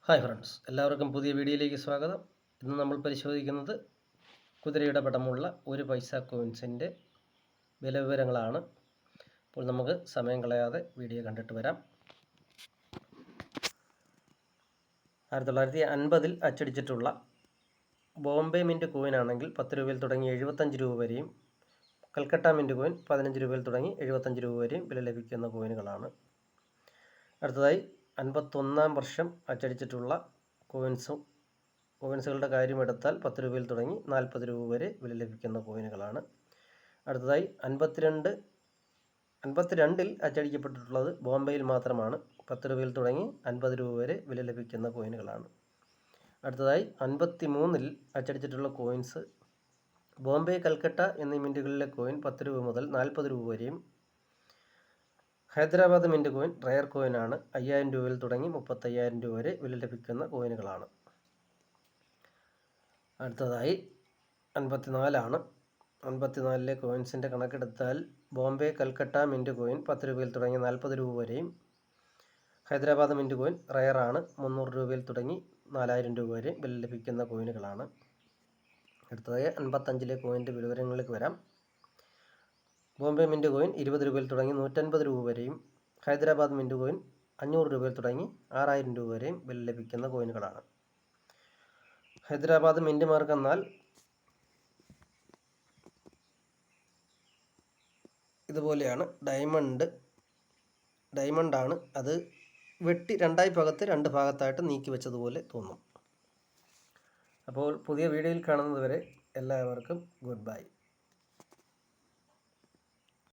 Hi friends, എല്ലാവർക്കും പുതിയ വീഡിയോയിലേക്ക് സ്വാഗതം. ഇന്ന് നമ്മൾ പരിശോധിക്കുന്നത് കുതിരയുടെ പടമുള്ള ഒരു പൈസ കോയിൻസിൻ്റെ വില വിവരങ്ങളാണ്. അപ്പോൾ നമുക്ക് സമയം കളയാതെ വീഡിയോ കണ്ടിട്ട് വരാം. 1950 അച്ചടിച്ചിട്ടുള്ള ബോംബെ മിൻറ്റ് കോയിൻ ആണെങ്കിൽ 10 രൂപയിൽ തുടങ്ങി 75 രൂപ വരെയും, കൽക്കട്ട മിൻറ്റ് കോയിൻ 15 രൂപയിൽ തുടങ്ങി 75 രൂപ വരെയും വില ലഭിക്കുന്ന കോയിനുകളാണ്. അടുത്തതായി 51 വർഷം അച്ചടിച്ചിട്ടുള്ള കോയിൻസുകളുടെ കാര്യമെടുത്താൽ 10 രൂപയിൽ തുടങ്ങി 40 രൂപ വരെ വില ലഭിക്കുന്ന കോയിനുകളാണ്. അടുത്തതായി 52-ൽ അച്ചടിക്കപ്പെട്ടിട്ടുള്ളത് ബോംബെയിൽ മാത്രമാണ്. 10 രൂപയിൽ തുടങ്ങി 50 രൂപ വരെ വില ലഭിക്കുന്ന കോയിനുകളാണ്. അടുത്തതായി 53-ൽ അച്ചടിച്ചിട്ടുള്ള കോയിൻസ് ബോംബെ, കൽക്കട്ട എന്നീ മിൻറ്റുകളിലെ കോയിൻ 10 രൂപ മുതൽ 40 രൂപ വരെയും, ഹൈദരാബാദ് മിൻറ്റ് കോയിൻ റയർ കോയിനാണ്. 5000 രൂപയിൽ തുടങ്ങി 35,000 രൂപ വരെ വില ലഭിക്കുന്ന കോയിനുകളാണ്. അടുത്തതായി 54 ആണ്. 54-ലെ കോയിൻസിൻ്റെ കണക്കെടുത്താൽ ബോംബെ, കൽക്കട്ട മിൻറ്റ് കോയിൻ 10 രൂപയിൽ തുടങ്ങി 40 രൂപ വരെയും, ഹൈദരാബാദ് മിൻറ്റ് കോയിൻ റയറാണ്. 300 രൂപയിൽ തുടങ്ങി 4000 രൂപ വരെ വില ലഭിക്കുന്ന കോയിനുകളാണ്. അടുത്തതായി 55-ലെ കോയിൻ്റെ വിവരങ്ങളിലേക്ക് വരാം. ബോംബെ മിൻറ്റ് കോയിൻ 20 രൂപയിൽ തുടങ്ങി 150 രൂപ വരെയും, ഹൈദരാബാദ് മിൻറ്റ് കോയിൻ 500 രൂപയിൽ തുടങ്ങി 6000 രൂപ വരെയും വില ലഭിക്കുന്ന കോയിനുകളാണ്. ഹൈദരാബാദ് മിൻറ്റ് മാർക്ക് എന്നാൽ ഇതുപോലെയാണ്. ഡയമണ്ടാണ്. അത് വെട്ടി രണ്ടായി പകത്ത് 2 ഭാഗത്തായിട്ട് നീക്കി വെച്ചതുപോലെ തോന്നും. അപ്പോൾ പുതിയ വീഡിയോയിൽ കാണുന്നത് വരെ എല്ലാവർക്കും ഗുഡ് ബൈ.